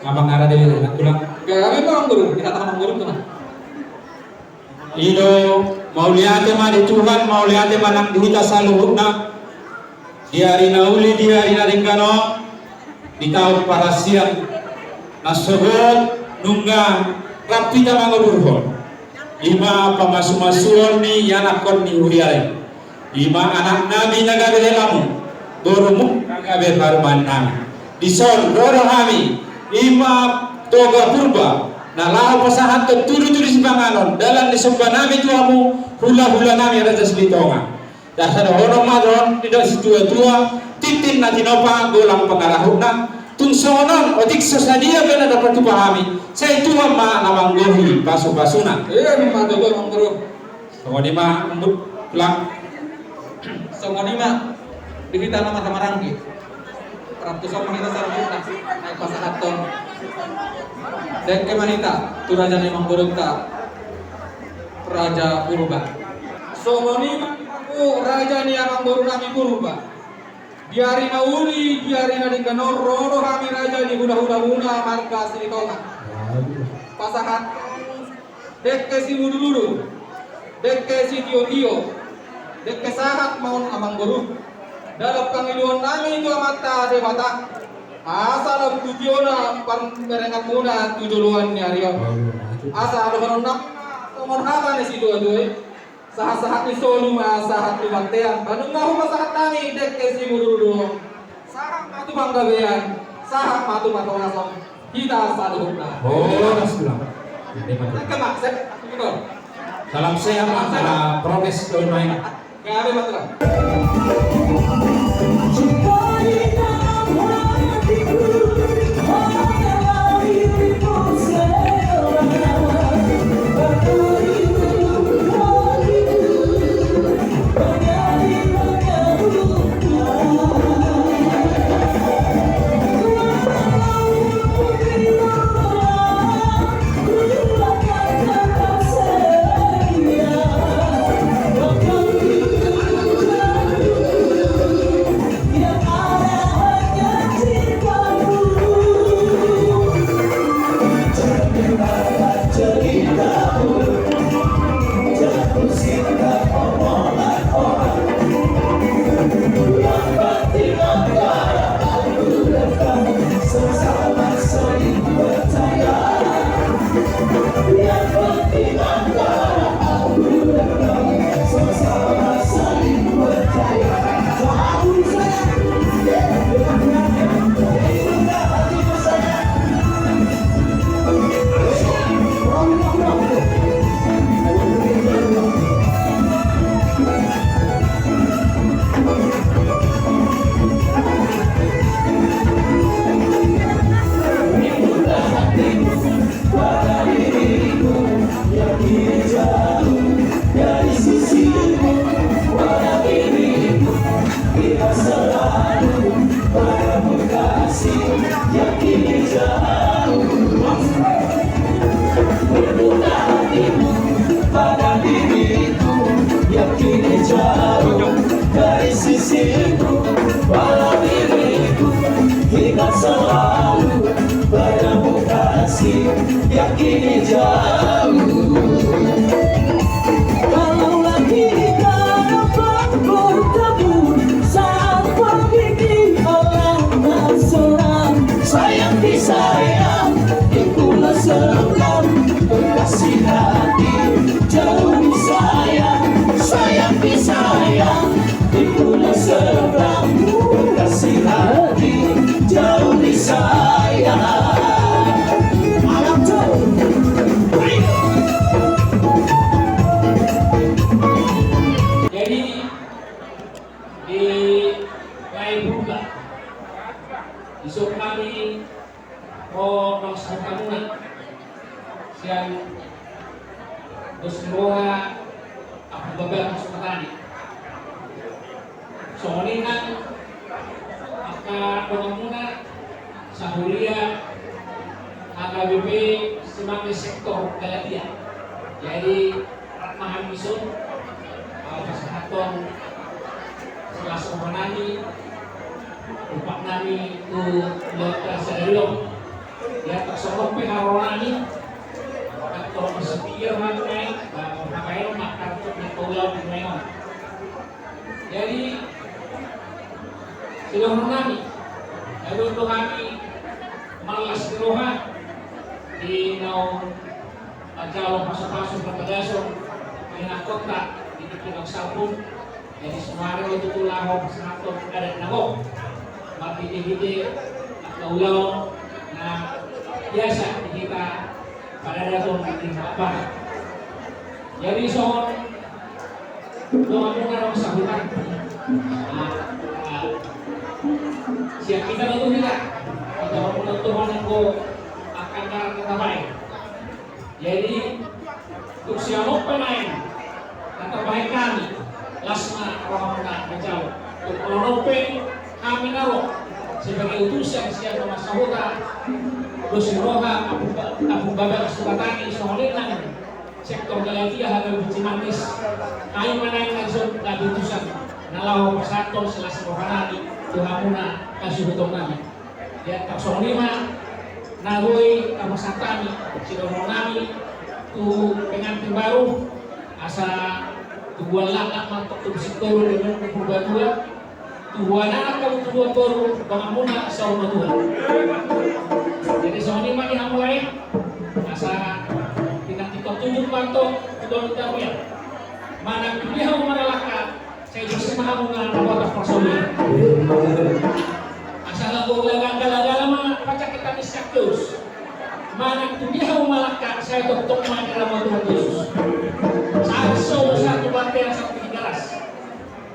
ngabang arah dewi pulang. Kami memang guru, kita tahu guru tuh. Ino mau lihat mah di Tuhan, mau lihat mah nang dihita saluhukna. Di hari nauli, di hari naringkano, di tahun parasian, nasogot nunggang rapita mangururhon. Ima pamasu-masuon ni yanakon ni uriare. Ima anak nabi nagabele lamu, dorumuk nagabe haruman nami. Dison roro kami, ima toga purba. Nah lau pasahan turu-turu si panganon dalam disembah nami tuamu hula-hula nami ada selitonga. Dasar orang madron tidak si tua-tua titin na tinopa golang pengarahuna tungsonon otik sesadia bena dapat dipahami saya tua ma namang gohi pasu-pasuna Iya mah dodo mangkuru. semua di ma untuk pulang Semua lima di kita nama sama rangki. Ratusan manita sarjuna naik pasahat ton. Dan kemanita tu raja ni mangkuru ta Raja Purba. Semua lima raja ni amang baru nami Purba. Diari nauli, diari nadingkanor, roro kami raja di hula-hula marga silitonga. Pasahat dekke si mudu-mudu, dekke si tio-tio, dekke sahat maun amang guru. Dalam kangiluan nami itu amata debata. Asal tutiona pan merengat muna tujuluan ni Aryo. Asal ada nak nomor haba ni si dua-dua. Sahat-sahat ni solu ma sahat tu bantean. Banung mahu masahat nami dekke si mudu-mudu. Sahat matu banggabean, sahat matu matawasong. Kita saluhna. oh pulang Kemak, salam sehat para progres doin main Kami matulah. Yakini jauh. Kalau lagi kita dapat bertemu saat pergi orang tak seram. Sayang disayang, itulah seram. Berkasih hati, jauh disayang. Sayang disayang, itulah seram. Berkasih hati, jauh disayang. Jadi di Rai Purba isuk kami mau nongsa kamu siang terus bawa apa beberapa masuk tadi soalnya kan akan pengemuna sahuria AKBP sebagai sektor Galatia. Jadi Ratmahan Misun Pasahaton setelah somonani upak nami ku Dr. Sadilong Ya tak sorong pengaruhani kalau bersetir makai pakai makar untuk pulau di Mengon. Jadi seluruh kami, untuk kami malas diroha di naung jalur pasok-pasok berpedaso dengan kota di Pinang Sabun. Jadi semua itu tulah pasang ada nabo, mati di ulau. Nah, biasa kita pada datang di apa. Jadi soal doa orang sahutan. Siap kita tentu kita menentukan aku akan cara kita baik. Jadi untuk siapa pemain dan terbaik kami lasma orang menjauh. Untuk orang kami naruh sebagai utusan siap rumah sahutan. Dosiroha Abu Bakar Subatani Soholinan sektor Galatia Hadal Cimantis kami mana yang langsung dari utusan nalau persatuan selasa rohanani Tuhamuna kasih nami ya tak sohlima nagoi kamasatani sidomonami tu pengantin baru asa tubuhan lakak mantok tu sikoro dengan perubahan dua tubuhan anak kamu tubuhan baru bangamuna sauna Tuhan. Jadi soalnya mah mulai asa tidak ditunjuk panto tudon tahu ya mana dia mana laka saya justru mahu mengenal personil asal aku gala-gala mah pacak kita misaktus mana dia malaka saya tutup mana dalam Tuhan Yesus satu baterai satu gelas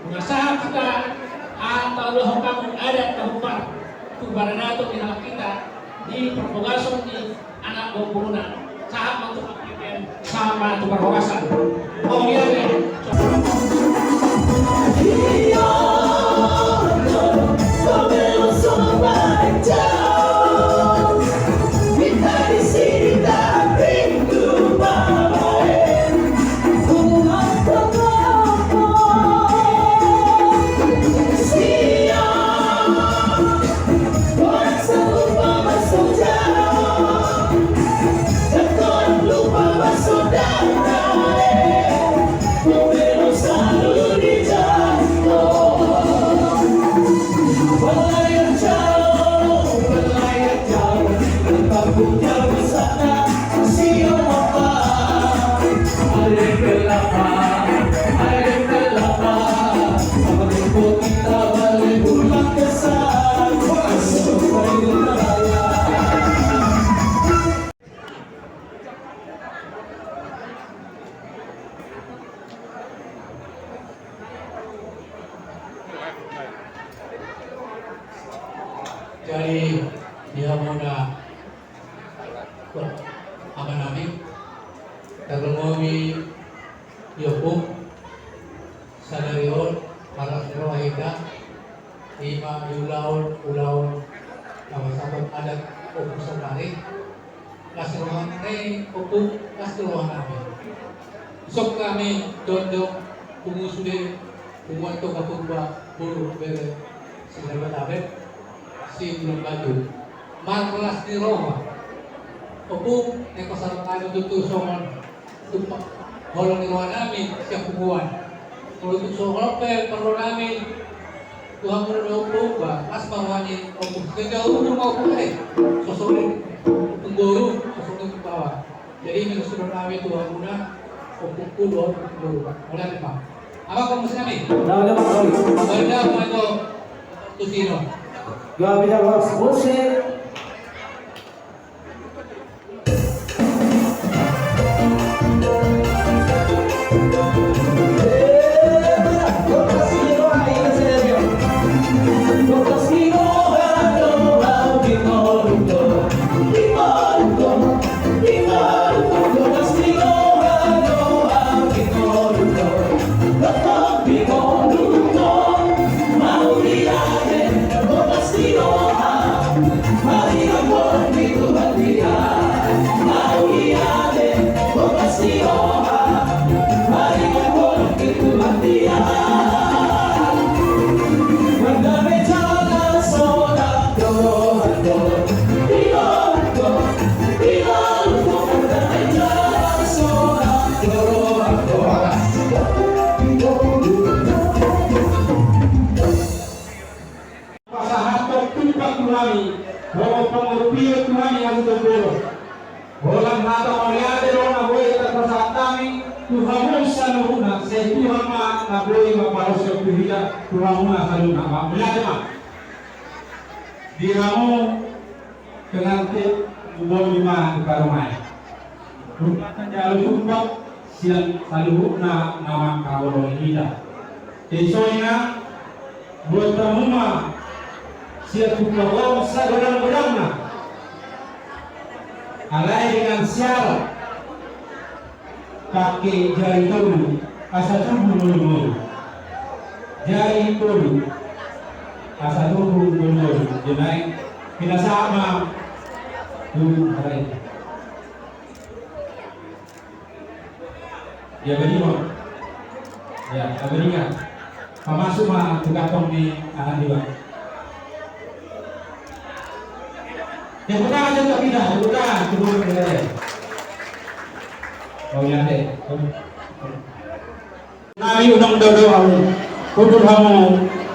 mengasah kita atau Allah kamu ada tempat tu baranato di dalam kita di perpogasan di anak buah saat untuk aktifkan sama tukar wawasan. Oh iya nih. Jadi dia muna apa namin terlalu yopuk sadarion para wahida lima ulaun kawasan adat opus sekali kasruhan opuk kasruhan namin sok kami dondong pungusude punguan to kapugba buru bere sinabat abet si belum baju markelas di Roma opuk ekosar kado tutu songon tupak holong irwan namin siap punguan kalau tutu songon perlu namin Tuhan menopuk ba as marwani opuk sejauh rumah opuk sosokin pengguru sosokin ke bawah jadi menurut namin Tuhan guna opuk kulon pengguru oleh apa apa kamu sini Udah Pak Koli. benda apa itu tusino Gak bisa harus musik. Saya itu hama nabloi maparos yang pihak turamuna salu nama melihat mah. Diramu kenante ubon lima karumai. Rumah jalur sumpah siang salu na nama kawalo kita. Tesoina buat tamuma siap sumpah sa godang-godangna. Alai dengan syarat pakai jari tolu asa tubuh mulu jari tolu asa tubuh mulu jenai kita sama tuh hari ya begini ya begini pamasuk mah tukatong di anak dua ya bukan aja tak pindah bukan turun ke oh ya deh nami unang dodo kamu kudu kamu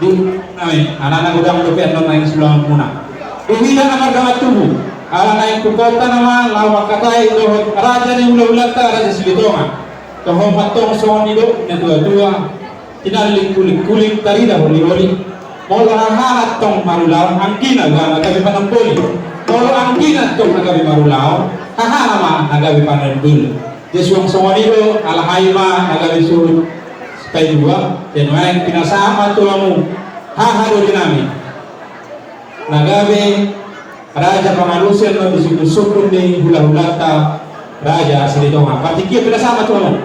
di nami anak-anak udang dopian non main sebelah muna ini dan amar gamat tubuh ala naik ke kota nama lawak katai dohot raja ni ulah-ulah ta raja Silitonga tohong patong soan itu na dua-dua tinalik kulik tarida holi-holi molo hahat tong marulaw angkina gana kami panampoli molo angkina tong nagabi marulaw hahalama nagabi panandul Jesuang soan itu ala haima nagabi surut supaya dua dan lain pinasama tulamu hahado dinami nagabe raja pangalusian no disitu sukun ni hula-hulata raja Silitonga patikia pinasama tulamu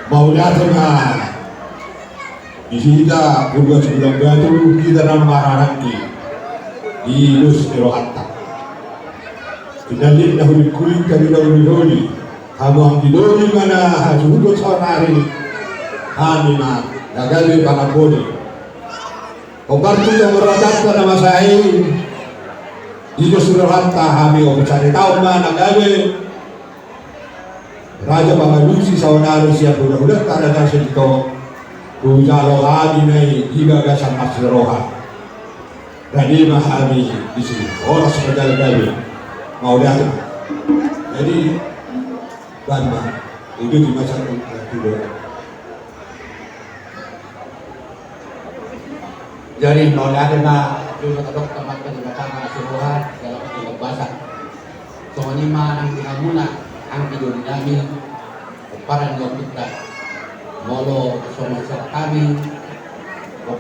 Maulatna Isida Purba Sebulan Batu kita nama Mararangki di Lus Erohatta Kedalin dahulu kulit kali dahulu kamu ang didoli mana hajudot sonari hanima nagabi panaponi Obartu yang beradat nama saya di Lus Erohatta kami mencari tahu mana nagabi Raja Pangalusi sawanari siya budak-budak karena sedito Ujalo kami nai iba gasan masroha. Jadi mahami di sini orang seperti kami mau lihat. Jadi Bama itu di masa itu. Jadi mau lihat na dulu kedok tempat penjelasan masroha dalam bahasa. Soalnya mana yang diamuna ang tidur kami para kita molo sama kami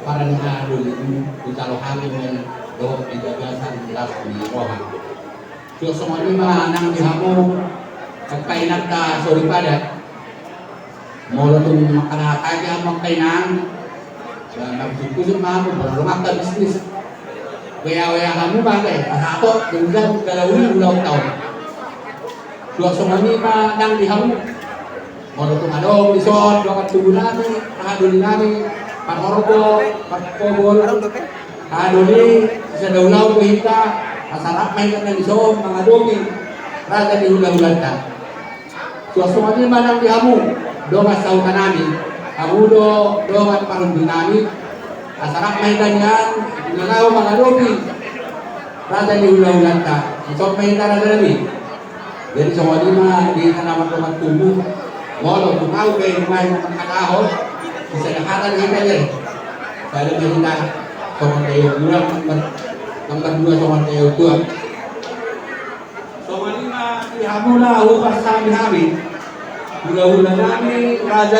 para ngadu di kalau kami men do penjagasan jelas di roha so semua lima nang dihamu kainan ka sorry pada molo tung makana kaya makainan dan nagsusun mo berlumang ka bisnis waya kamu pakai ako dengan galawin ulang tahun dua semua lima nang dihamu Molo tumadong isot dua katubo nami, kahaduli nami, panorbo, pagpobol, kahaduli sa daulaw ko hita, masarap may ka ng isot, mga dumi, raga di hula-hulan ka. So sumati man ang dihamu, doon ka sa uka namin, kamudo, doon at parundi namin, masarap may ka niyan, nalaw mga dumi, raga di hula-hulan ka. Isot may ka na namin. Jadi sumati man, hindi ka naman tumagtubo. Molo tumaw kay may makakahon sa nakatan kita yan. Kaya kita sa tayo kurang number 2 sa tayo tuwa. So malima ihamula upas sa amin. Hula-hula namin raja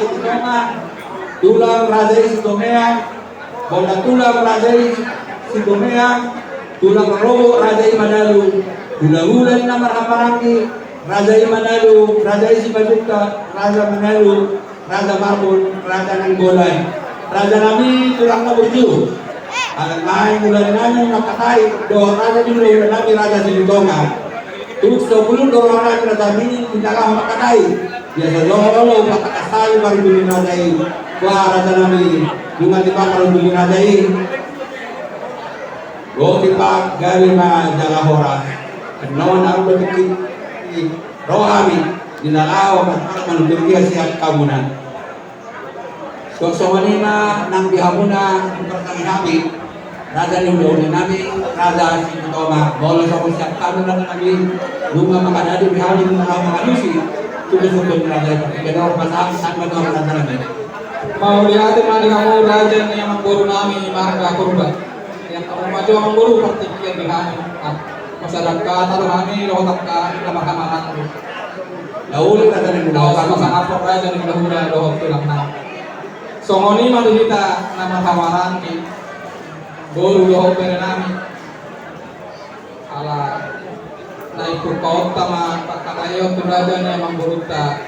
Silitonga, tulang raja Sitomea, bola tulang raja Sitomea, tulang robo raja Manalu, hula-hula na marhaparangi Raja Manalu, Raja Sibajuka, Raja Manalu, Raja Marbon, Raja Nanggolay. Raja nami tulang na burju. Alam lain ulan namin nakatay, do Raja dulu ulan namin Raja Silitonga. Tulog sa bulong do Raja namin tinakang makatay. Biasa lolo makakasay baru dulu Raja ini. Wah Raja nami, bunga tiba baru dulu Raja ini. Go tiba gawi ma jalahora. Kenawan aku betul rohami dinalaw at manutugiya siya kamunan. Kung sa manina ng dihamuna ng pertang namin, Raja ni ulo namin, Raja si Toma, bola sa kusyak, kano lang namin, yung mga makadali, bihalin ng mga malusi, susunod ng Raja, kaya pasang saan ba ito ang Raja namin? Maulihatin mani kamu raja yang mengguru nami marga kurban. Yang kamu maju mengguru pertikian di kami. Masyarakat atau kami rotak kami nama kamaran. Naulit na rin Kalau mula sama-sama por raja di dahulu rohok tulang na. Songoni madihita nama kamaran ki. Guru rohok pere nami. Ala naik ke kota ma pakakayo tu raja yang mengguru ta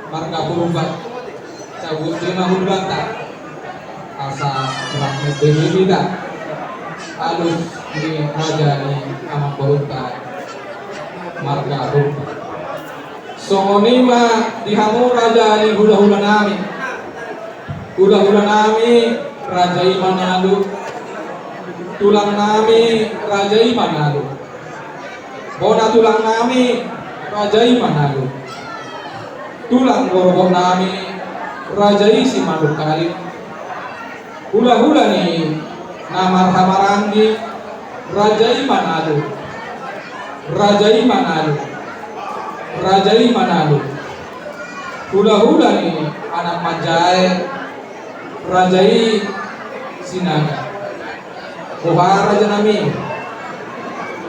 marga kurban. Cabut lima bulan tak asa kurang lebih tidak alus di raja ni amak beruta marga beruta songoni ma dihamu raja ni hula-hula nami raja iman lalu tulang nami raja iman lalu bona tulang nami raja iman lalu tulang borobon nami Raja isi malu kali hula-hula ni nama Hamarangi Raja Imanalu hula-hula ni anak Majai Raja Sinaga Kuha Raja Nami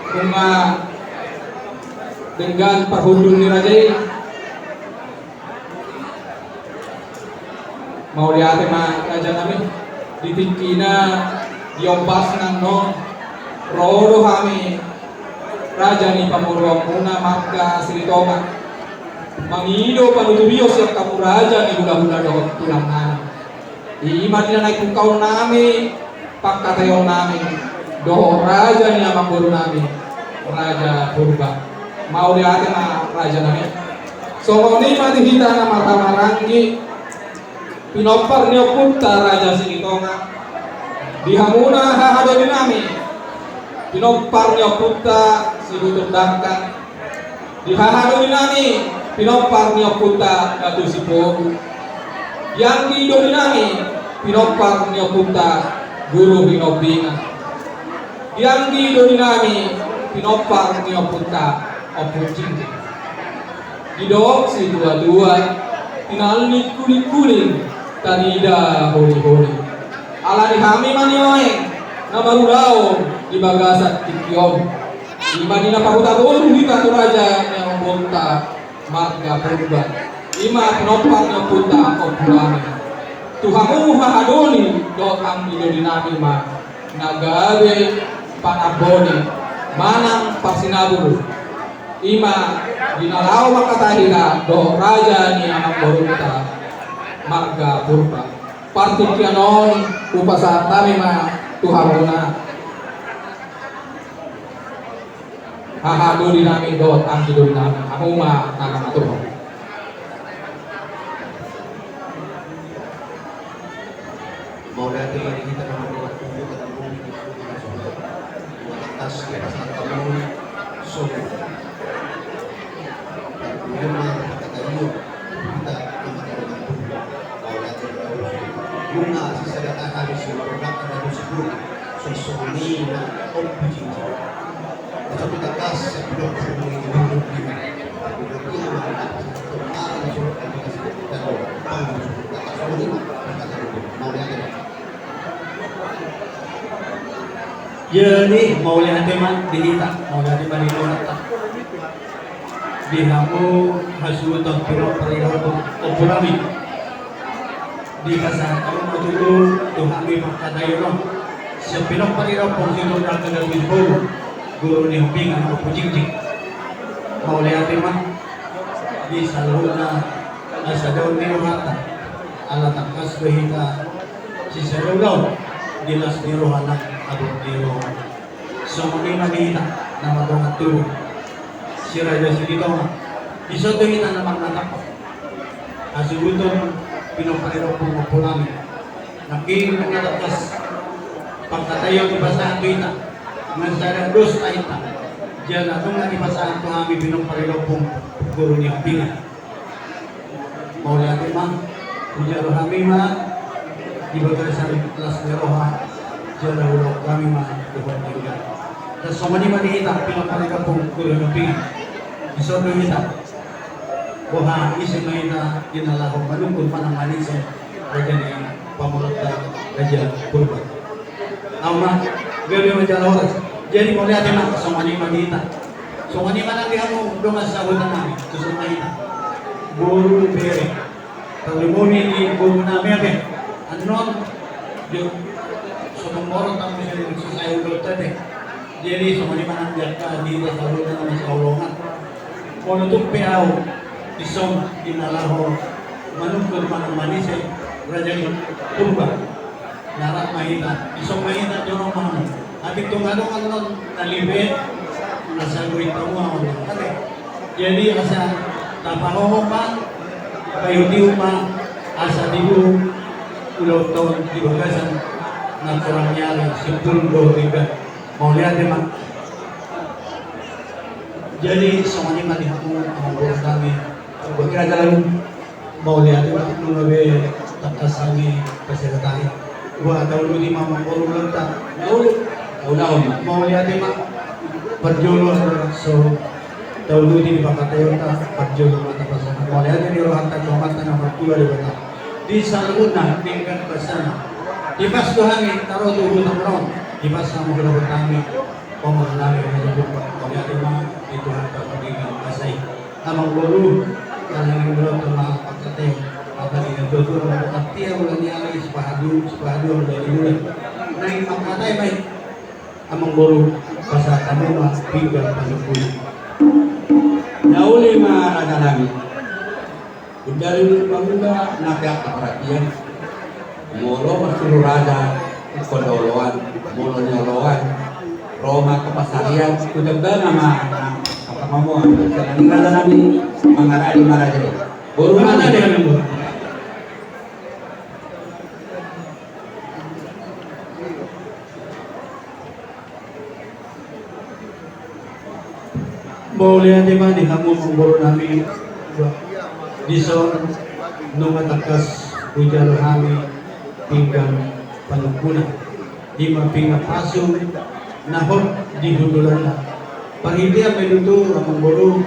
Kuma dengan perhudul ni Raja mau lihat raja kami ditingkina diombas nang no rodo kami raja ni pamurwang una marga Sritoma mangido panutubios yang kamu raja ni hula-hula doon tulang nami iman na naik kungkaw nami pagkatayon nami doon raja ni amang guru nami Raja Purba mau lihat raja nami so ni matihita na matamarangi pinopar niyo punta Raja Sinitonga dihamuna hahado nami pinopar niyo punta Sibutur Dangkan dihahado nami pinopar niyo punta Datu Sipogu yang dido nami pinopar niyo punta Guru Hinobinga yang dido nami pinopar niyo punta Opun Jinjing dido si dua-dua tinalni kuling-kuling tanida holi-holi ala dihami manioe na marulao di bagasat tikiom ima dina pahutaburu hita tu raja yang punta marga Purba ima penopar yang punta opulami tuhamu hahadoni do ang ido dinami ma nagawe panaboni manang pasinaburu ima dinalaw makatahira do raja ni amang borunta marga Purba partikianon upasa tami ma tuharuna hahado dinami do ang ido dinami aku ma nagamatuho mau lihat lagi kita membuat tubuh dan bumi atas di atas kamu sobo memang kata yuk kita bunga sisa data harus produk ada sebut sesuai na opiji macam kita kas sebelum sebelum itu dulu di itu mana ada surat aplikasi dan mau lihat Jadi mau lihat teman dihita, mau lihat teman di luar dihamu hasutan piro periro opulami di kasar kamu matutu tuhami makadayono sepino periro pungsino dagang dan bisbo guru ni hubing anak pujing mau lihat teman di saluna asa daun ni mata ala takas behita si salulaw dilas ni rohanak abot ni rohan so muna dihita na madongat turun si Raja Sinitonga iso to kita naman natakot asubuton pinoparero po mapulami naking nagatatas pagkatayo di basahan to ita mansara dos taita diyan atong di basahan to kami pinoparero po guru ni Hapinga mau lihat emang ujar kami ma di bagasan Las Meroha Jala Ulok kami mah Tuhan juga. Dan sama di mana kita pinapalika pong kulunupin isodo kita boha isi mahita dinalaho manungkul panang manisa raja ni pamurata raja purba nama gawin majalah oras jadi mau lihat enak sama di mana kita sama di mana dia mau doa sahabat kami susah mahita buru bere kalau mau ini buru namanya apa anon dia sokong morong tamu yang susah itu tadi jadi sama di mana dia di sahabat nama saulongan untuk PAO isong dinalaho manungkul manang manisay raja purba narat mahita isong mahita jorong mahal ating tungadong anon nalibe asa guit tamu ate jadi asa tapaho pa payuti pa asa dibu ulo tahun di bagasan na kurang nyala simpul do tiga mau lihat emang jadi semuanya mati aku mengumpulkan kami berkira jalan mau lihat itu lebih tak sami pesertai gua tahun 5 mengurung letak mau lihat emang perjuangan so tahun 2 di Bapak Toyota perjuangan mata pasangan mau lihat di rohan tak kehormatan nomor 2 di Batak di Saluna tingkat pesana di pas dohangi taruh tubuh tamron di pas sama kena bertami pemenang yang menyebut mau lihat emang itu harta pendidikan kasih amang guru yang belum terima pakete apa ini tutur tapi yang mulai ali sepadu dari bulan naik makatai baik amang guru pasal kamu mas tinggal panjang Nauli mah raga nami dari bangga nakat perhatian molo masuk raga kodoloan molo nyoloan Roma ke pasarian kuda nama apa kamu ini raga nami mengarah di mana jadi baru mana dia nunggu mau lihat di mana kamu mengguru nami di son nunga takas hujan kami pinggang panukuna di mapinga pasu nahon di hundulan pangidia menutu mengguru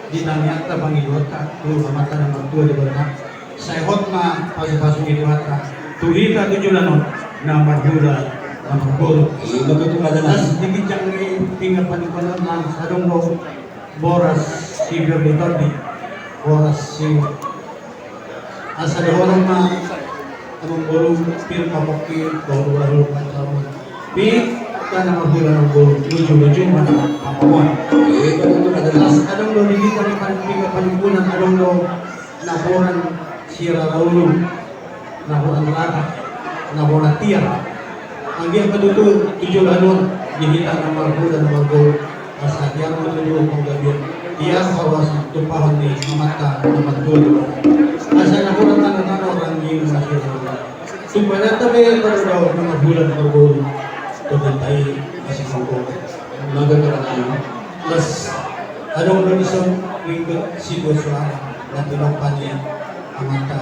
di namiata pangiduata tu mata nomor 2 di bawah saya hot ma pasu-pasu iduata tuhita 7 lanon nama jura nama guru betul ada nas dibicang ni tinggal panikunan lang sadong lo boras si Berlitor di boras si asa de orang ma among guru pir kamoki baru pacaran pi kana magula ng guru luju mana papawan betul ada nas adong lo dibita ni panikunan adong lo naboran sira raulu naboran lata naboran tiar ang dia paduto 7 lanon dihita ng magula ng guru asa dia menuju penggabian dia kawas tumpahan ni mata nomor 2 asa na kurang tangan orang yang masih tumpahan tabi kalau daw mga bulan bago tumatay masih mangko maganda plus adong lunisong lingkod sitwasyon na tinampan niya amata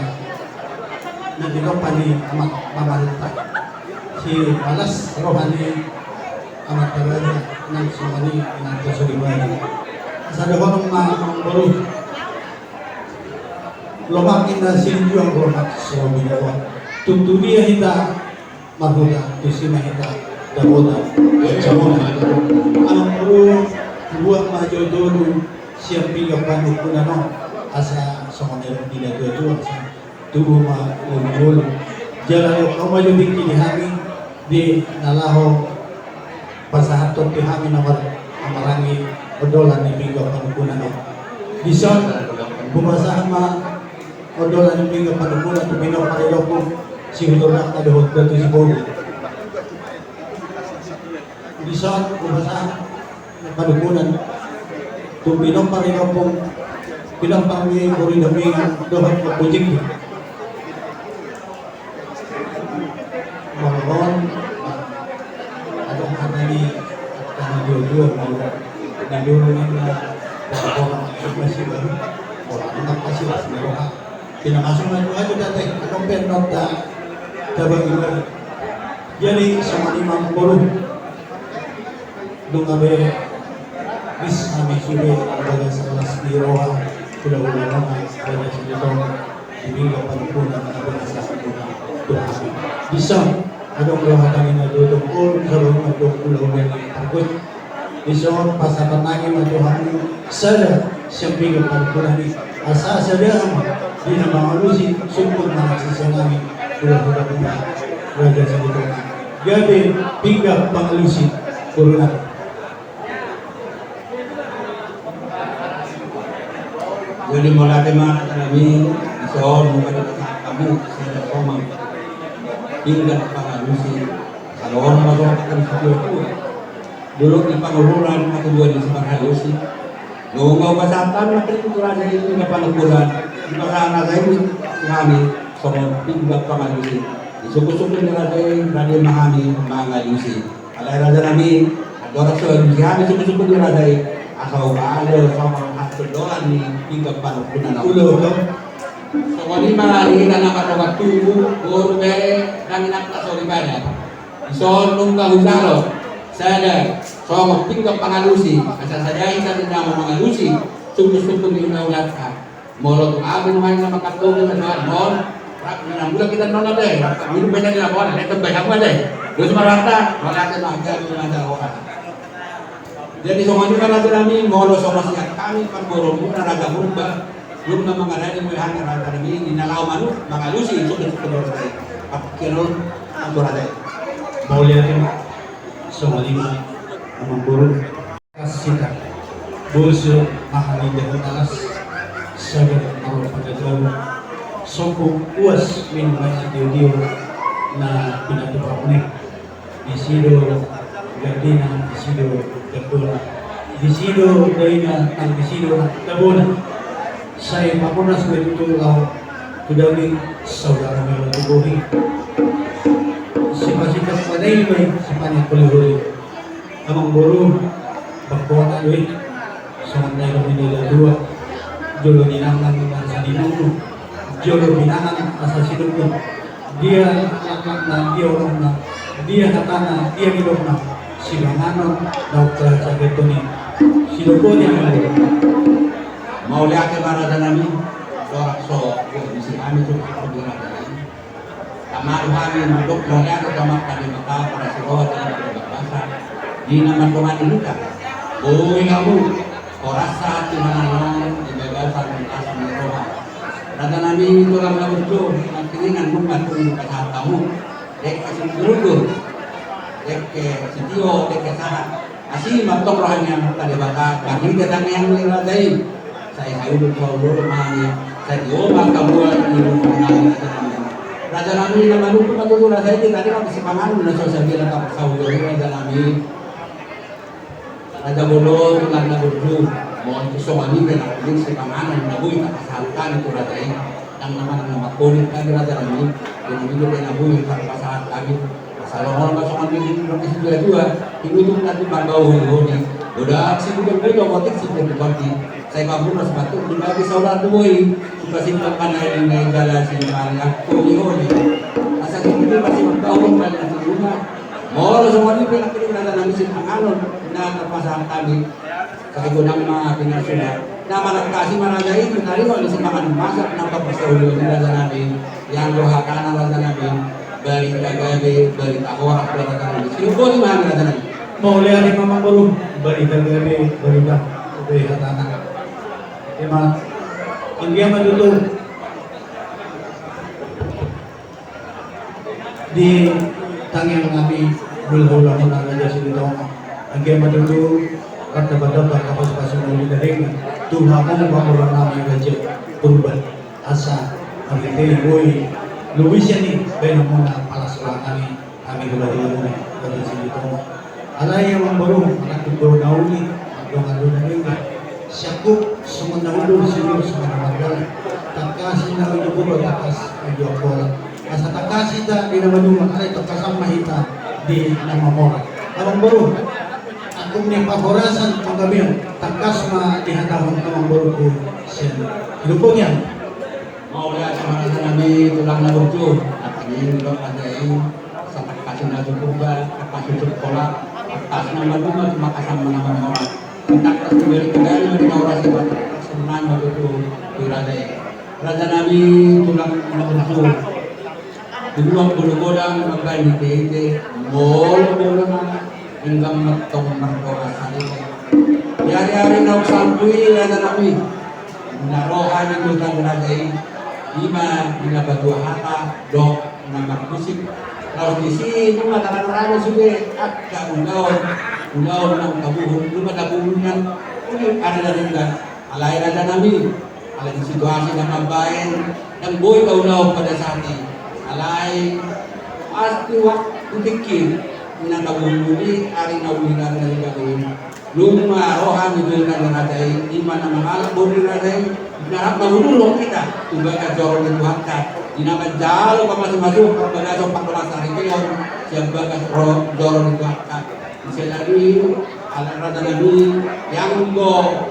na tinampan ni amat mamalita si alas rohani amat talaga ng sumali ng kasulibay sa dawanong mga baru lumakin na sinjo ang romak sa binawa tutuliya hita maguda tusima hita daboda jamona ang baru buat maju dulu siap pilih panukuna no asa sa kanila tidak tujuan sa tubuh ma jalan yang maju tinggi di hari di nalaho pasahatot ti kami nomor amarangi odolan ni Pingo Panukunan bison bumasahan ma odolan ni Pingo Panukunan tu Pinong Pariloko si Hudonak na dohot datu si Bogo bison bumasahan Panukunan tu Pinong Pariloko Pinong Pariloko Buri Dami dohot na pujik Mabon adong kanali kanang dua mau nandurungin na pagkakawang masih baru orang anak masih lah sebenarnya pinakasong na doa juga teh adong penot da tabang iba. Jadi sama imam puluh dung abe bis kami sudah pada sekelas di roha sudah ulama pada sebelum dibingga pun dan abe nasa Tuhan bisa ada roha kami na duduk pun sebelum ada pulau yang takut bisa pasakan lagi na Tuhan sada siyang pagkulan ni asa sada di nama manusia sungkul na sisangami sudah raja sebelum gabi pinggang pangalusi corona. Jadi mulai mana kami isoon mungkin kamu saya komang hingga pangalusi kalau orang masuk akan sesuatu dulu di panguluran atau dua di pangalusi nunggu pasatan makin itu raja itu nggak pangukuran di pasangan saya itu kami sama hingga pangalusi suku-suku ni raja mahami pangalusi alai raja kami ada orang suami kami suku-suku ni raja asal ada sama hasil doa ni hingga pangukuran Ulo ka so kami malari na nakatokat tubo or bere kami nakasori bada so nung kahusalo sada so magpinggang pangalusi asasadahin sa tinama pangalusi suku-suku ni naulat ka molo kung abin naman na makatulog na doon mon bulan kita nona deh minum banyak di lapangan ada banyak apa deh terus merata merata agak ada orang jadi semua ini kan kami molo sama siap kami pergoro muna raga murba belum na mga rani mo yang rata kami ninalaw manu mangalusi sudah kedua tadi kilo ang tadi mau lihatin sama lima sama burung kasita bosyo mahali dengan alas sabar awal pada jauh sopong puas minuman si Dio na pinatupap ni Isido Gardina, Isido Gardona, Isido Daina, ang Isido Tabona. Saya papunas ko ito tudawin saudara meron tubuhi. Sipasikat panay may sipanit kulihuli. Amang buru pagkuhan alwi sumanday kami nila dua jolo dinangan sa dinuno jolo binangan asa sidukun dia anak na dia orang na dia katana dia hidup na silanganon dokter sakit ni sidukun yang mau lihat ke mana nami sorak so bisa kami tu kedua kami kamar kami untuk melihat ke kamar kami maka para sekolah dan bahasa di nama Tuhan kita oi kamu korasa di mana di bebasan atas mereka rada nami itu lang na berjo kiningan mo katong kasatamu dek kasing dulu dek sitio dek sahat asih matok rohanya tadi bata kami datang yang niladai saya udah dulu mami saya diobak kamu ini raja nami nama lupa katong saya tadi kan sipangan na sosial media ka saudara raja nami raja bolo tulang na berjo mohon kesomani kena kulit sipangan na buy kapasahan itu raja ini yang nama kulit kami raja nami yang itu kena buy kapasahan kami salongan masuk kami di lokasi dua itu nanti bau ini udah sih udah otomatis sih berarti saya kabur mas batu di bagi saudara tuh suka simpan yang jalan sini banyak kuli asal itu masih bertahun banyak di rumah mau semua ini pernah kita ada nami simpan alon na terpasang kami kami guna mga pinasulat na malagkasi managay pinari mo simpan masak ng kapasaulo nila namin yang doha kanan lang namin balik gabi balik ako at balik namin sino po ni mga namin mau lihatin mama burung balik gabi balik udah hatana emang India dulu di tangan kami bulhula ko na raja silito ang India dulu kata badapa kapag pasunod dari tuha mo ba namin raja urban asa ang boy Luis yani pero muna para sa kami dulu dari silito alay ang burung anak burung nauli ang na siyakup sumunahulul siyo sumunahulul takasi na unyubulo takas unyubulo asa takasi ta di naman ay takasang mahita di namamora awang baro akong ni paborasan ang gabi takas ma dihatahon awang baro ko siya ilupong yan mau lihat sama nabi tulang na berjo at ini lo ada sampai kasih nasi kurba, kasih sekolah, atas nama rumah cuma kasih nama orang. Kita kasih beri orasi buat senang begitu berada. Raja Nabi tulang masuk. Dua puluh godang makan di tete, bol hingga metong merdoa sari. Hari-hari nak sampui Raja Nabi. Narohan itu kan raja lima batu hata dok nama musik. Kalau di sini cuma tangan sudah agak ulau nang kabuhun cuma kabuhunnya ada dari alai Raja Nabi. Alai situasi yang mabain dan boy ulau pada saat ini. Alai pasti waktu pikir na kabuhuni ari nawilan dari kami. Luma rohan itu kan raja di mana mahal bori raja narap mahululong kita tubaga jorong itu hakka dinakan jalo ka masuk pada so 14 hari kayo siapa ka jorong itu hakka bisa dari ala raja nabi yang go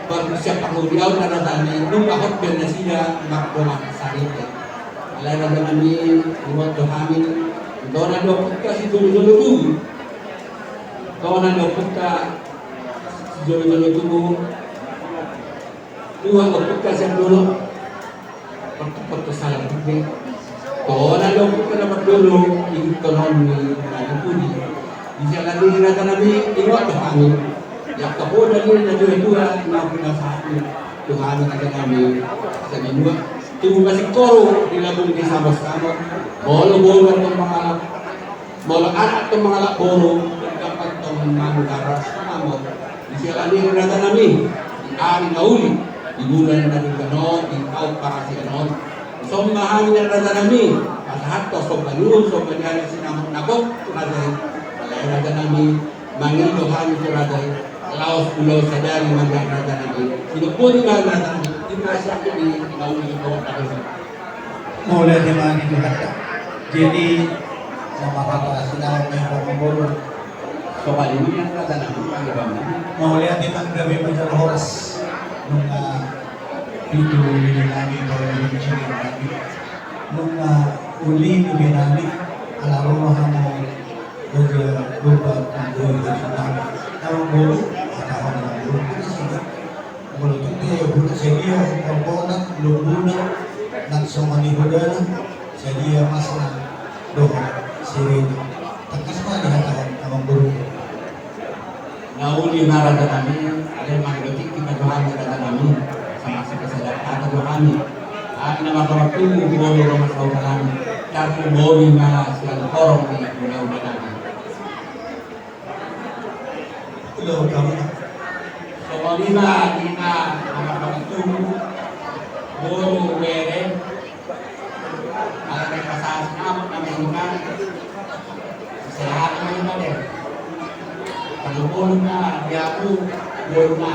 bersiap pakudiaw na raja nabi nung akot benasida makdoma sarite ala raja nabi umot dohamin dona do kita si dulu tubuh dona do kita dulu tubuh dua kita yang dulu pertu salah gede dona do kita dapat dulu ekonomi lagi pudi bisa lagi Raja Nabi iwat dohamin yang kapoda ni na dua na pinasahati Tuhan Raja Nabi sa dua tubuh masih koro dilabong di sama-sama bolo-bolo itong mga bolo anak itong mga bolo dapat itong manggara sa mo siya lagi Raja Nabi ari na uli di bulan na rin ganon di out para si ganon so mahangin na Raja Nabi lahat to so balun so pagyan sinamang nakot Raja Nabi mangil Tuhan si Raja laos pulau sadari mangga Raja Nabi sinupuni ba Raja Nabi di masya ko di nauli ko Mulai dengan itu kata. Jadi sama kata sinawang may pagmamuro. so balun yan Raja Nabi Mulai dengan gabi macam oras nung itu binilani para bincang nabi. Nung uli binilani ala rumah mo berubah menjadi tentang tahun baru atau tahun baru itu sih. Kalau kita ya bukan sedia komponen lumbuna dan somani budana sedia masalah doa sirine. Tapi semua dihatakan tahun baru. nauli na Raja Nabi ada manggatik kita Tuhan Raja Nabi sama kesadaran Tuhan at na makapatuloy bolo ng masaukalan dahil bolo na silang korong ni Pulau Nabi. Hello, kami. So lima makapatuloy bolo were ala may pasas na mga sa lahat ng mga din. Pagpulong na biyaku bolo na.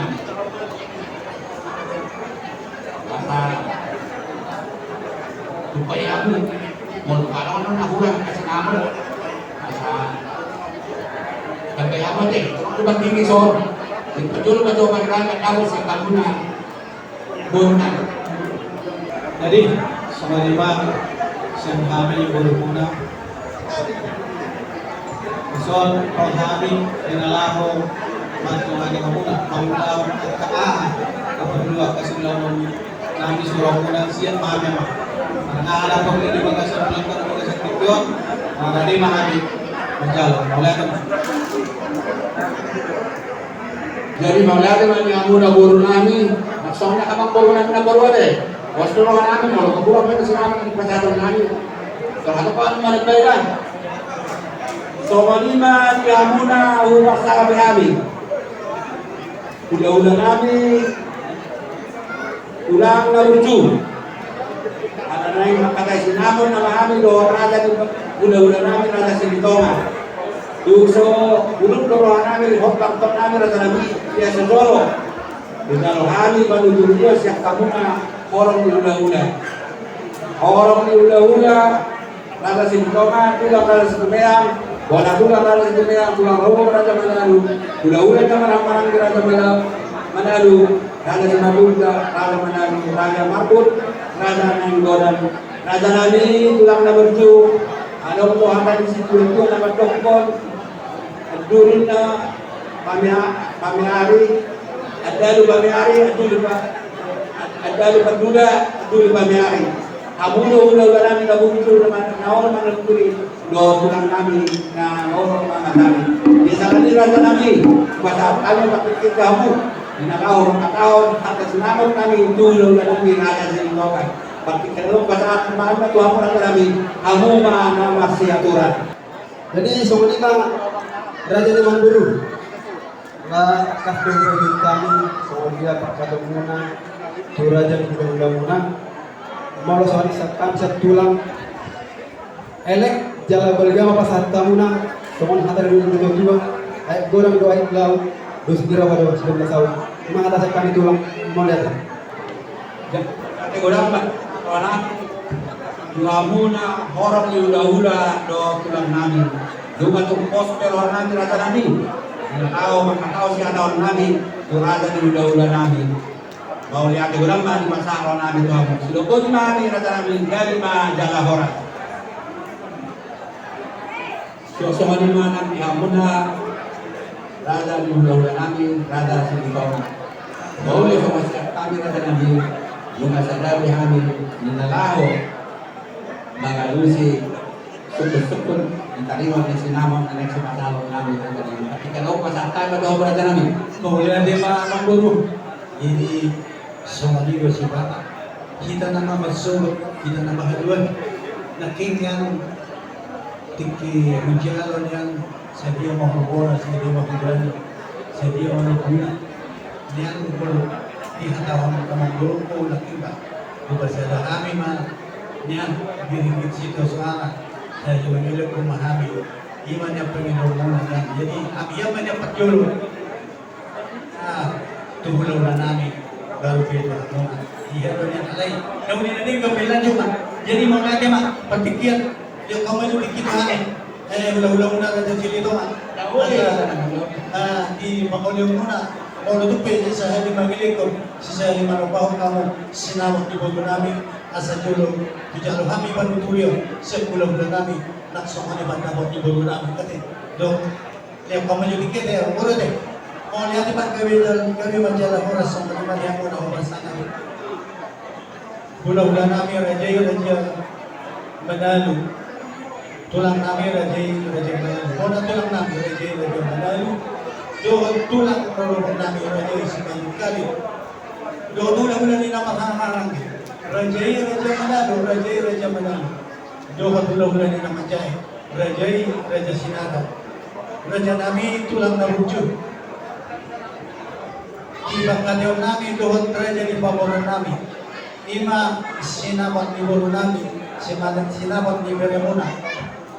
Basta supaya aku mau kalau nak nahulang kasi naman basta kaya mo din kung tingin so betul betul magkakaroon ako sa kanuna bolo na. Jadi sama lima siyang kami yung bulu muna. Son kami dinalaho matuhan yung muna paulaw at kapag luwa kasi lawan namin surang muna siya mami ma. Nangaalap ko hindi magkasal lang ka magkasal tikyon. Hindi mahami magkalo. Wala naman. Jadi maulana man yang muna bolo namin maksong na kamang bolo namin na bolo Wasto naman namin, wala kabuha pa kasi namin ang pasatong namin. So, ano pa ang managbayran? So, malima, kaya muna humas na kami namin. Ula-ula namin, ulang naluju. Ano na yung makatay sinamon na mahaming doon, ula-ula namin, rada sinitonga. So, ulog-lorohan namin, hotpang-top namin, rada namin, kaya sa dolo. Dinalohan, manudulo ko, siya kamuna, orang di ula-ula rada sintoma tulang rada sintumeang wala tulang rada sintumeang tulang robo rada manalu ula-ula ka marang-marang di rada manalu rada sinabunda rada manalu rada marbut rada nanggodan Raja Nabi tulang na berju, ano ko hakan si Tuhan na matokon, adurin na pamiari, adalu pamiari, adalu paduda, adalu pamiari. Amuno ulo namin nabungso naman naon man nagtuli do tulang namin na naon mga namin. Di sa kanila Raja Nabi, basta kami makikita mo, ninakaw makataon at sinamot namin tulong na namin Raja sa Inokan. Bakit kalau pada malam itu apa nak kami kamu mana masih aturan. Jadi sebenarnya Raja di Manduru lah kasih bagi kami semuanya Pak Kadamuna Raja di Manduru malu soal sakam tulang elek jala belga pas tamuna semua hadir di dua ayat gorang doa lau dos dira pada 19 tahun memang atas kami tulang mau lihat Kata gorang Pak orang lamuna orang hula-hula do tulang nami dua tu poster orang nanti Raja Nabi tahu si ada orang Nabi tu Raja di hula-hula nami mau lihat di ulang di masa orang Nabi tu apa silupun nami Raja Nabi dari jaga orang suasana di mana di Hamuna Raja di hula-hula nami Raja di bawah mau lihat sama kami Raja Nabi yung sadari kami ninalaho mga lusi sukun-sukun yung tariwan na sinamang na nagsumasalaw namin ang kanina at ikalaw pa sa tayo mag-obra na namin Kemudian dia mengguru ini somaligo si Bata kita nama bersuluk kita nama haluan naking yang tiki hujalan yang sedia mahubora sedia mahubani sedia mahubuna yang berguru dihantawan kamang grupo nakiba bukan sa kami man niyan birigit sito suara sa jumilog kong mahami iman niya Panginoon muna yan jadi yaman niya patyulo tuhulaw na namin baru pito muna iya niya alay naman ninanig kapilan yung jadi mga kaya patikian yung kamay yung tikituhan hula-hula muna ka silito di makulyong muna kalau itu pede saya di magilikon, saya di manupahon kamu sinamot di bogo namin asa julo dijalo kami panutuyo sa kulang-kulang namin naksong ni bandamot di bogo namin kati dok lihat kamu jadi kita ya mura deh mau lihat iban kami menjala oras sa maniman yang muna oras sana kulang-kulang namin raja Manalo tulang namin raja Manalo muna tulang namin raja Manalo doon tulang perlu namin raja isipan kali doon tulang ni nama hangarang raja Manalo doon tulang ni nama jai raja Sinada raja nami tulang na wujud ibang kadaw nami doon raja ni paboran nami ima sinabat ni bolo nami sinabat ni Beremuna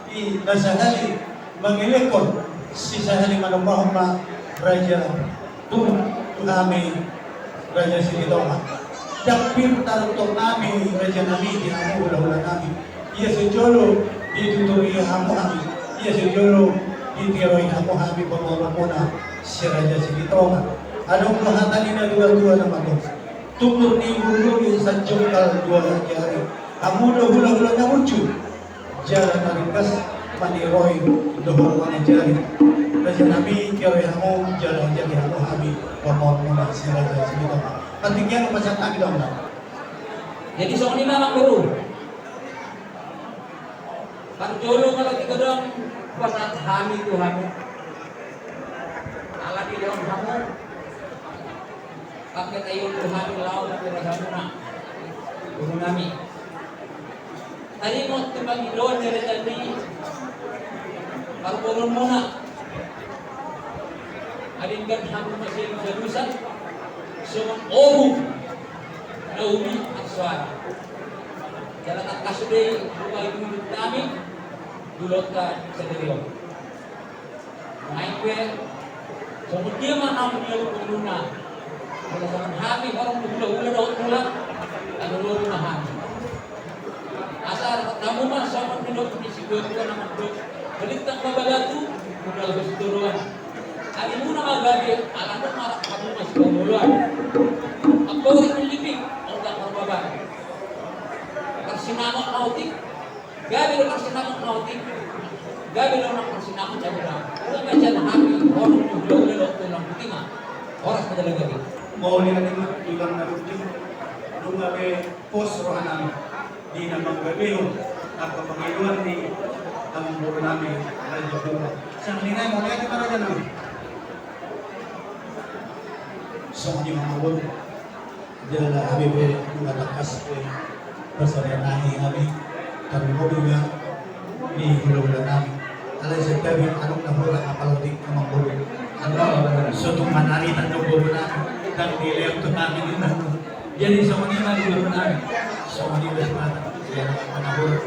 i nasahali mangilekon si sahali manupahon ma raja tu kami raja Silidonga dapir tarutok nami raja nami di hamu hula-hula nami iya sejolo dituturi hamu kami iya sejolo ditiroi hamu kami pemoromona si raja Silidonga anong kahatan ina dua-dua naman ko tutur ni bulu sa jongkal dua hari hamu hula-hula na muncul jalan naringkas paniroi dohor wana jari raja nabi kira hamu jalan jadi hamu habi pemoromona si raja Silidonga pentingnya pasang kami dong Jadi soal ini memang guru. Parjolo kalau kita dong pasang kami Tuhan. Allah di dalam kamu pakai tayun Tuhan laut dari ragamuna guru kami. Tadi mau timbang doa dari tadi parpurun muna. Adinkan kamu masih berusaha. Semua obu naumi aswara jalan kasudei bukai mulut kami dulotkan sendiri naik ke semua dia mana punya pengguna kalau zaman kami orang ulah daun pulang ada luar rumah asal kamu mah sama hidup di situ itu nama hidup beritak babalatu udah lebih turuan hari muna magabi alam marah kamu masih duluan. Ako rin yung libing, ang kakababa. sinamot nautik. Gabi lang ang sinamot nautik. Gabi lang ang sinamot sa bilang. Kung ba siya nahami, orang yung lolo tulang putima. Oras na talaga gabi. Mauli na din ilang na rin. Nung gabi, post-rohan namin. Di naman gabi yun. At kapangiluan ni ang buro namin. Radyo Puro. Sa kanina, mauli natin para dyan namin. So, hindi mga buro. Diyan na kami mga lakas pasarya nahin kami. Kami mo nga, may hilulan namin. Alay sa kami, anong nahura na palautik ng mga buro. So, itong manaritan ng buro namin. Dan niliyang ito namin yun. Yan sa Manila, buro namin. Sa Manila sa mata. Kaya naman mga buro.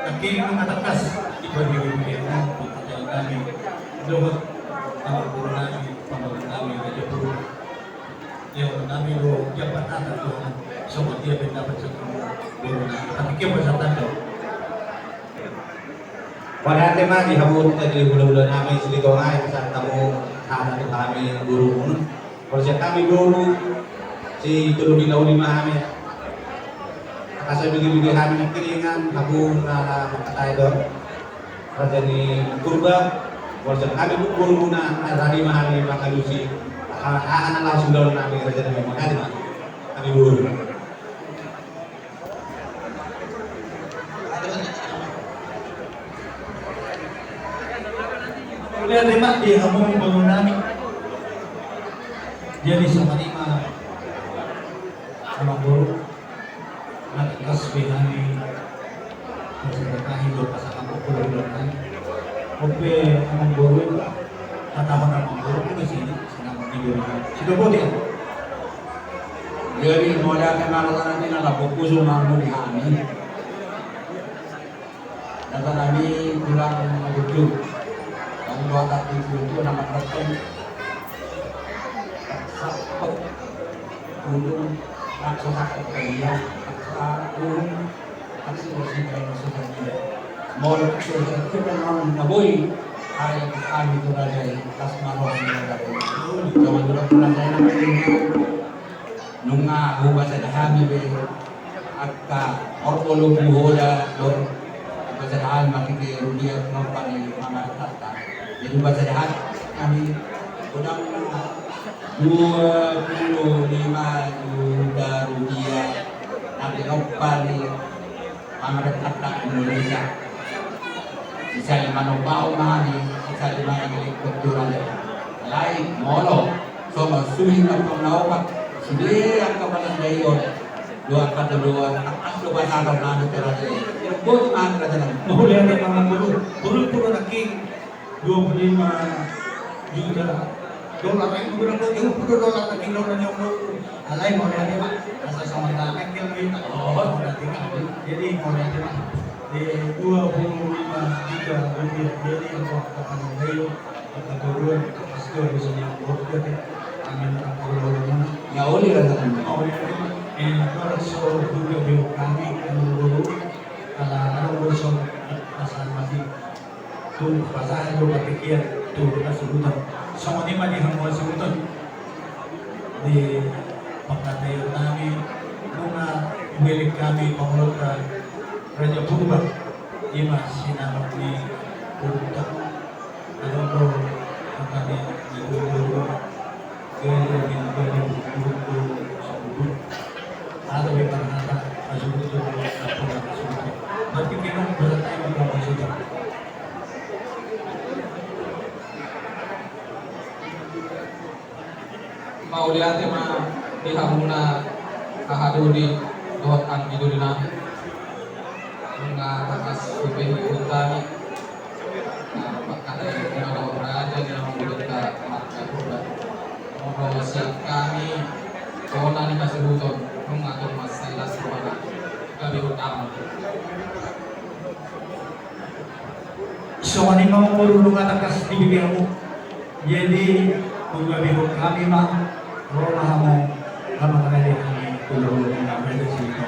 Nagkiling ng matakas. Ibabigay mo, pagkatayin namin. Doon, ang buro namin, pamagod namin, medyo buro. Yung namin lo jabat natin doon so dia dapat sa buro na patikim sa tanto. Pada tema di habun tadi bulan-bulan namin silito ay sa tamo hana to kami guru mo. Kasi kami guru si tulungi na uli kami. Kasi bigay-bigay kami ng kilingan habung na makatay doon. Kasi ni kurba kasi kami guru muna rani mahali makalusi. Anak langsung dalam namin kerja namin makanya pak kami guru. Kemudian lima di kampung bangun namin. Jadi sama lima sama guru nagkas binani masyarakat hidup pasangan populer dan oke sama guru katakan sama guru ke sini. Sudah boleh. Jadi modal kemarin ini adalah fokus membangun kami. Dan kami pulang menuju. Kami dua kali itu nama terken. Sapet, gunung, raksasa kekayaan, gunung, aksi kain. Modal itu memang naboi. Hari kami itu dari tas marwah dari zaman dulu pernah saya namanya nunga buka saya kami be akka orpolo buhoda lor bahasa dahan mati ke rudia ngampani mama tata jadi bahasa dahan kami udang 25 juta rupiah nanti ngampani mama tata Indonesia bisa lima bau mani, bisa lima milik kultural lain molo, so masuhin ang panglawapak, sili ang kapalan dayon, dua kaduluan, ang lupa sa alam namin terasa, buat ang kerajaan. Mahuli ang mga guru puro naking 25 juta dolar ang guru ko yung puro dolar na kilo na yung alay mo na diba nasa sa mga kilo yun jadi mo na diba di 25 juta rupiah jadi ang kapalan dayon at naguluan pastor sa niyang order amin ang guru na Ya oli lang natin. And also juga kami guru kalau also asal masih tuh pasahan do patikir tuh kasubutan sama ni mani hangwa subutan di pagkatayo namin mga milik kami pangulot ka Raja Purba ima sinamot ni Purba ano bro ang kami ni Purba kaya yung guru sa bubut ada may panata asubut sa Purba berarti kita berarti magkakasubutan Mauliate ma dihamuna kahadudi dohot ang idulina mga takas supehi utani pagkata yung mga raja ni ang budeta magkakuda mga siap kami kona ni kasibuton nung atong masailas rumana gabi utama so ano yung mga marunong at akas ibibigyan mo jadi kung gabihon kami ma'am Roma mo kami kanali kami tulong ng namin dito.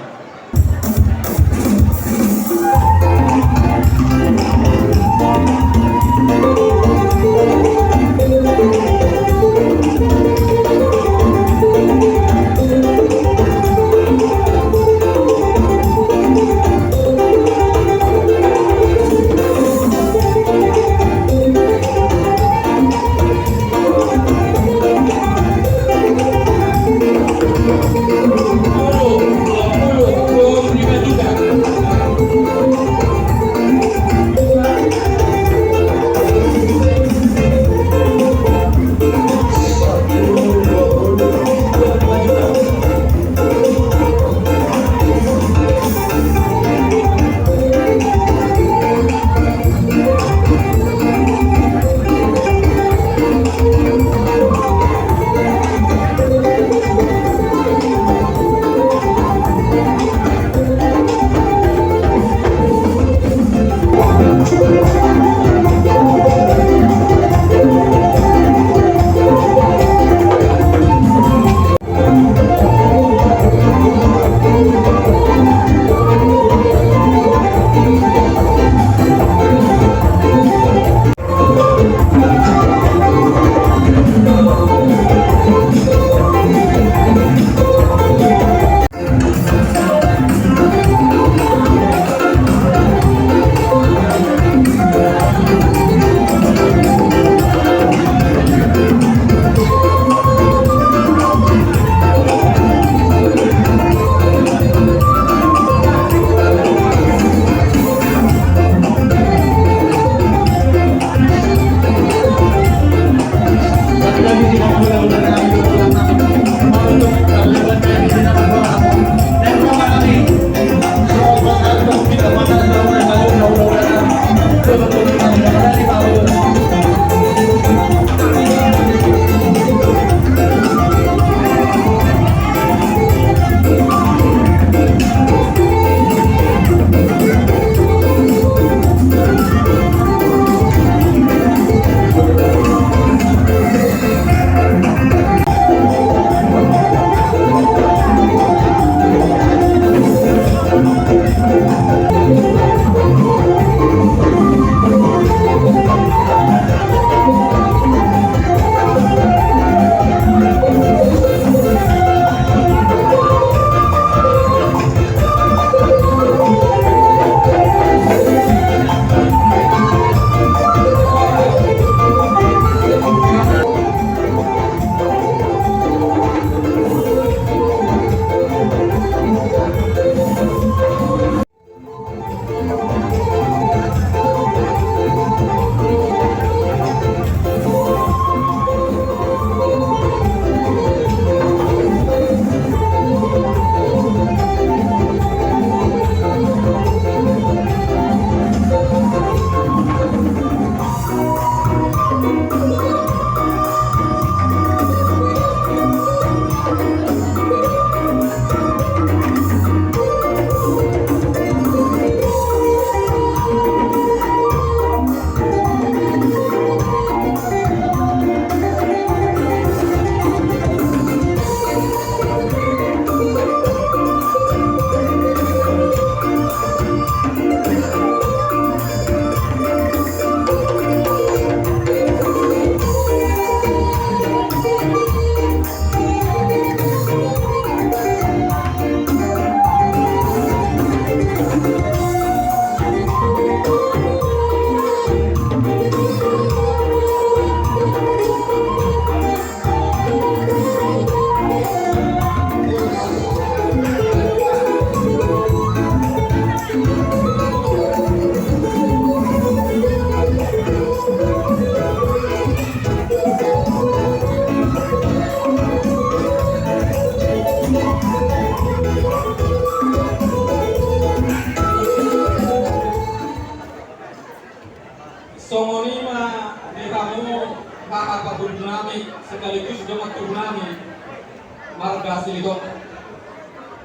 ito.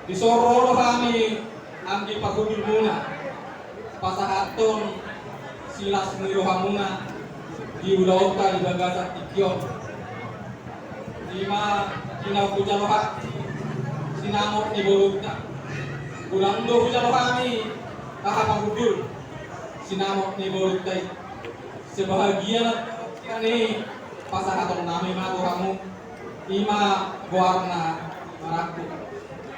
Disororo kami ang ipagudul muna. Pasahaton silas niroha muna. Diulaw ka ibagas at tikyon. Lima kinaupujaroha. Sinamot ni Borugta. Kulang do pujaroha kami kakapagudul. Sinamot ni Borugta. Sebahagian kani pasahaton namin mga kamu. Ima warna maraku.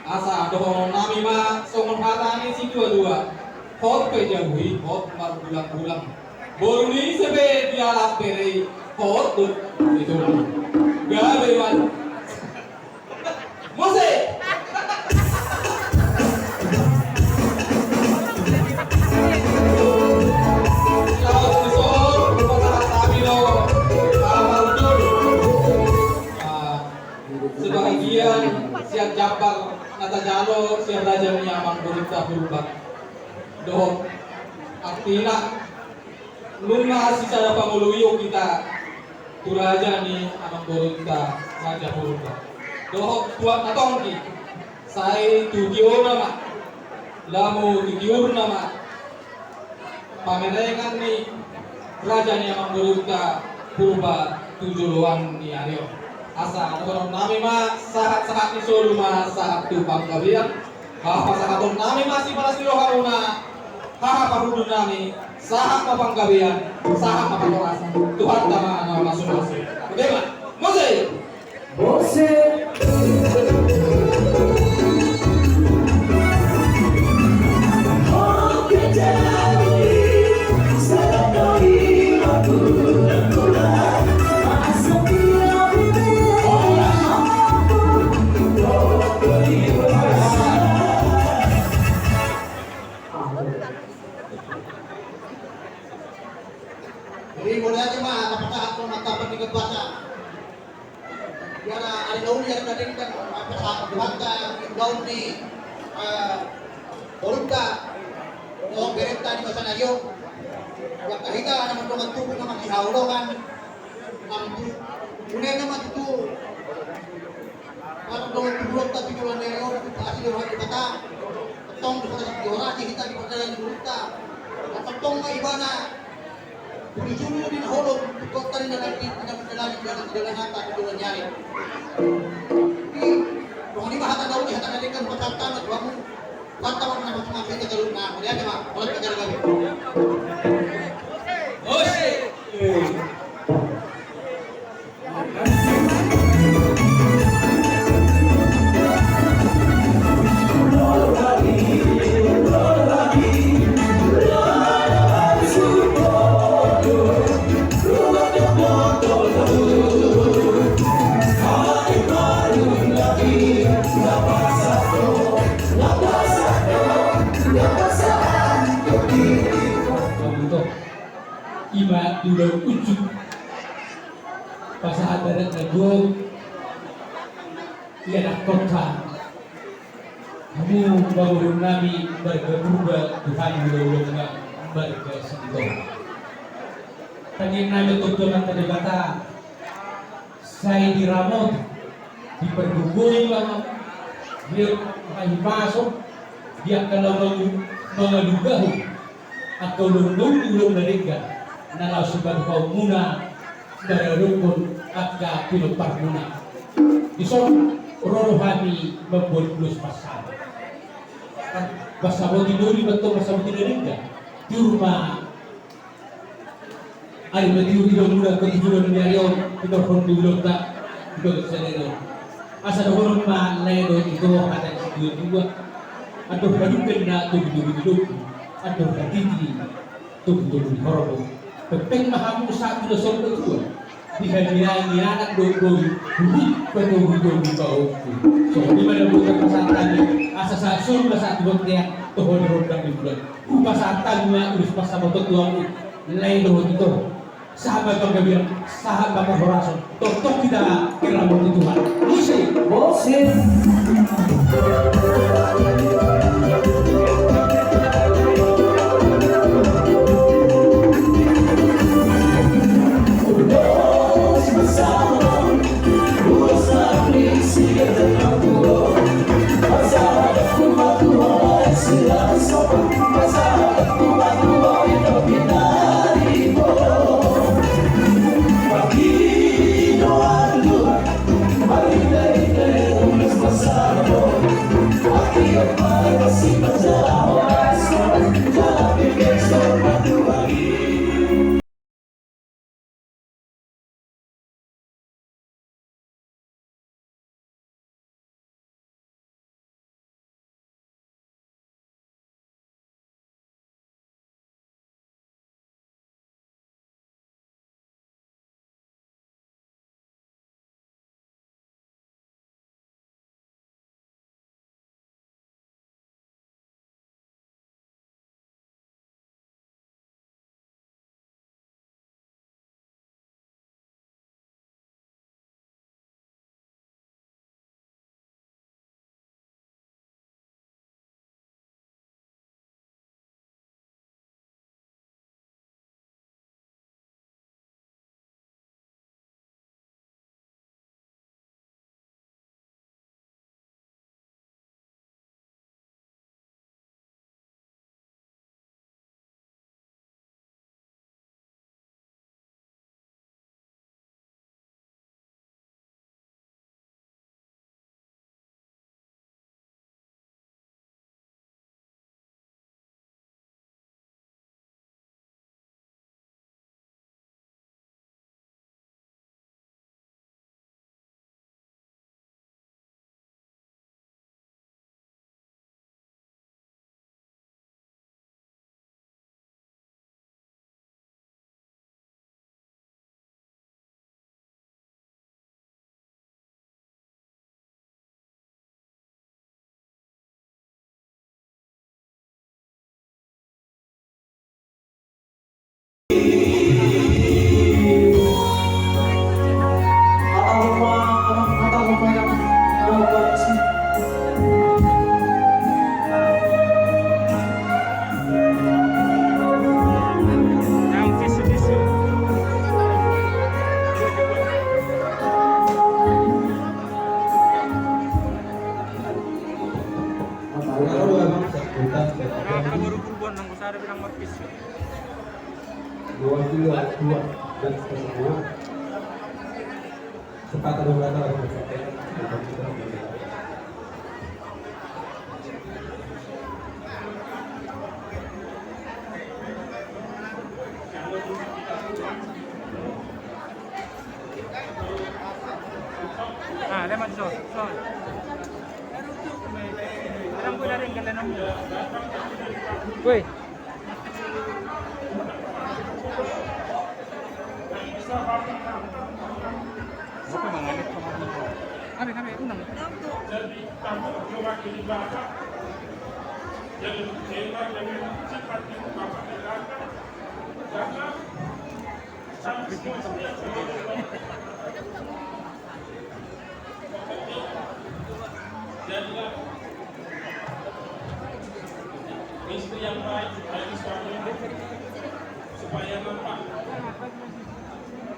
Asa dohon nami ma songon hatani si dua-dua. Hot pe jauhi, hot mar bulang-bulang. Boruni sebe dialak beri hot tuh itu. Gawe wan. Mose. Laut besar, pasahat kami lo. Sebahagian siap Jabar nata jalo siap raja Amang Borugta berubah doh artinya luna secara panguluyo kita turaja ni Amang Borugta raja Borugta doh tuan natongki saya tujuh nama lamu tujuh nama pamerengan ni raja ni Amang Borugta berubah tujuan ni Aryo asa orang nami ma sahat-sahat ni solo ma sahat tu pangkabian apa sahaton nami masih para silo haruna haha parudun nami sahat pa pangkabian sahat pa pangkaras Tuhan tama na masuk-masuk bagaimana Mose Jadi mulai aja mah apakah aku mata pentingkan bahasa. Biara ada daun yang tadi kan apakah bahasa daun di Borugta, daun berita di masa nayo. Yang kahita naman doon ang tubo naman ihaulo kan. Ang tunay naman itu parang doon tubulog tapi doon nayo kasi doon di bata. Tong doon sa diora kita di bata di Borugta. At tong iba na Tujuh din holog, kota rin na natin pinapadalan ng dalang hata at doon nangyari. Kung hindi mahata daw, ihata na rin kang patatan at huwag mo patawag na magpapakita ka rin na. Kaya diba, walang kagaragabi. Mose Iba dulu ujuk pasahat darat nagog ia nak kota kamu bangun nami bergeruba Tuhan dulu enggak berkesentuh tanya nami tuntunan tadi kata saya diramot dipergugui banget dia masuk dia kalau mengadugahu atau lulung dari nalau sebab kau muna dari rukun agak pilopar muna disor rohani membuat plus pasal pasal tinuri betul pasal tinuri di rumah ada betiur di muna ketujuan nyarion kita pun diulang tak kita sendiri asal orang mah lain itu ada dua atau badukan na tuh atau katiti tuh horor Pepeng mahamu satu lesong kedua dihadiahi anak doi budi penuh doi bau so di mana bukan pasatan asa sasun satu boknya tohon rodang di bulan pasatannya urus pasal motor tuang lain doh itu sahabat bangga bilang sahabat horason totok kita kira mau Tuhan Mose Bersama, bersama, bersama, Woi. Apa manganit sama dito? Kami unang. Jadi kamu mewakili Bapak. Jadi tema yang sifat itu Bapak dengarkan karena sampai semuanya jadilah istri yang baik bagi suami supaya nampak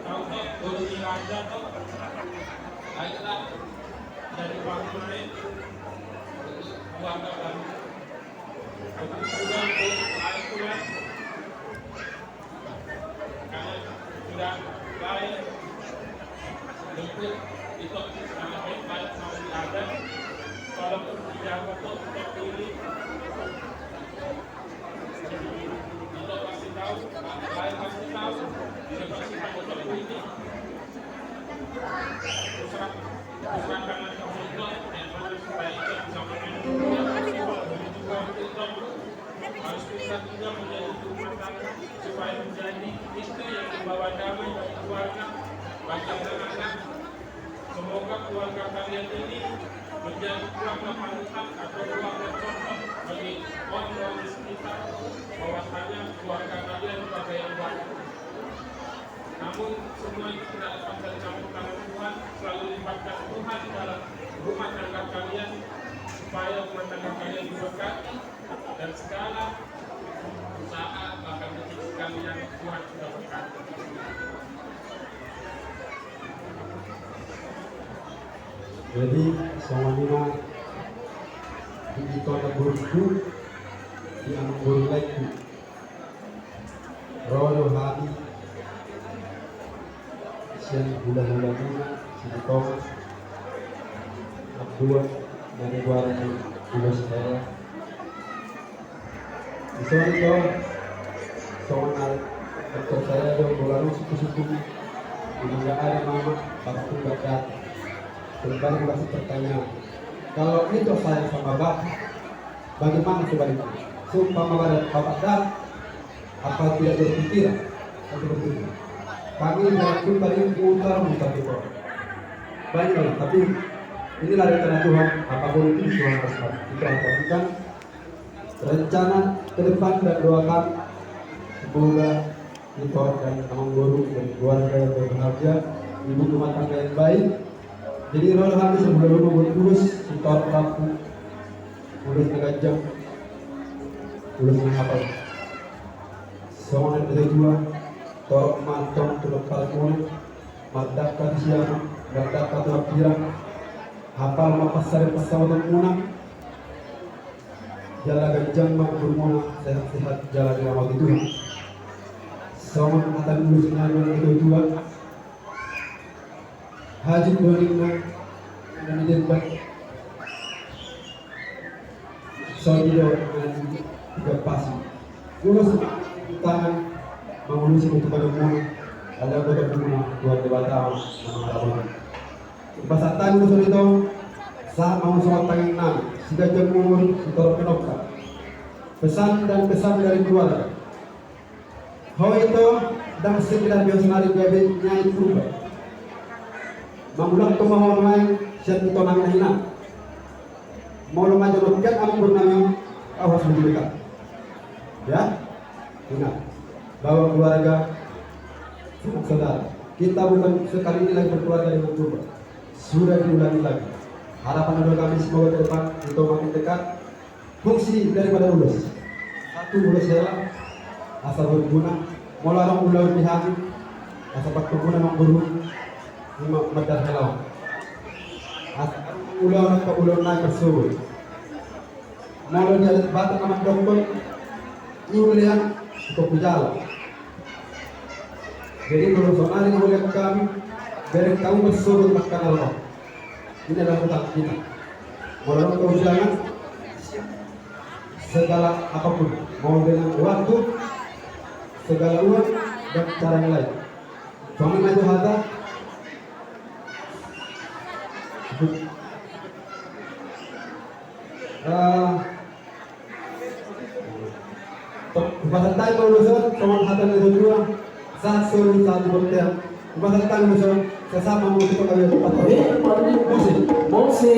kau boleh raja tuh baiklah dari waktu lain keluarga baru kemudian air kuliah karena sudah baik bentuk itu sangat baik masih ada walaupun dijaga tuh untuk pilih kita pasti tahu lain pasti tahu dia pasti tahu untuk ini usahakan kamu itu yang harus supaya itu bisa harus bisa juga menjadi rumah tangga supaya menjadi istri yang membawa damai bagi keluarga bagi anak-anak. Semoga keluarga kalian ini menjadi keluarga panutan atau keluarga contoh bagi orang-orang di sekitar bahwasanya keluarga kalian sebagai yang baik. Namun semua itu tidak dapat dari campur tangan Tuhan, selalu libatkan Tuhan dalam rumah tangga kalian supaya rumah tangga kalian diberkati dan segala usaha bahkan rezeki kalian Tuhan sudah berkati. Jadi semuanya di kota Burdu di Ambon lagi Royo Hadi Sian Bulan Bulan Sini Thomas Abdul dari luar tugas saya. Di sana itu soal untuk saya ada bola suku-suku tidak ada mama bapak pun gak datang. Kembali masih pertanyaan, kalau itu saya sama bapak, bagaimana sebaliknya? Seumpama bapak datang, apa tidak berpikiran atau berpikir? Kami melakukan paling mutar itu banyak, tapi inilah rencana Tuhan. Apapun itu Tuhan harus kita lakukan. Rencana ke depan dan doakan semoga kita dan teman guru dan keluarga yang berbahagia, ibu rumah tangga yang baik. Jadi roh kami sebelum berkurus kita pelaku urus ngajak urus mengapa soalnya dari dua torok mantong terlepas pun madakat siapa madakat lapiran hafal mapasar pasal muna jalan gajang bermuna sehat-sehat jalan di awal itu soalnya mata urusnya itu dua haji berlingga dan dijembat soalnya tiga pasi urus tangan mengurusi untuk bermuna ada kota bermuna dua debatau nama bahasa tangan usul itu saat mau sholat tangan enam sudah jemur setor penokta pesan dan kesan dari keluarga itu dan sekitar biasa bebeknya itu mamulang tumahon main siat ito namin hina mau lemah jodohkan ang bernama awas mendekat ya ingat bahwa keluarga saudara kita bukan sekali ini lagi berkeluarga dengan Tuhan sudah diulangi lagi harapan doa kami semoga ke depan itu makin dekat fungsi daripada lulus satu lulus dalam asal berguna mau larang ulang pihak asal berguna mengguru lima medar helau ulang ke ulang naik bersuruh mau dia batas nama dokter ulian untuk berjalan jadi menurut sonari ulian kami dari kamu bersuruh makan Allah ini adalah hutang kita mau kau jangan segala apapun mau dengan waktu segala uang dan cara yang lain suami maju hada Bahasa tayo malusot, pamangkatan ng dua sa suri sa dibotel. Bahasa tayo malusot, kasama mo ito kami ng patuloy. Mose.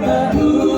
Batu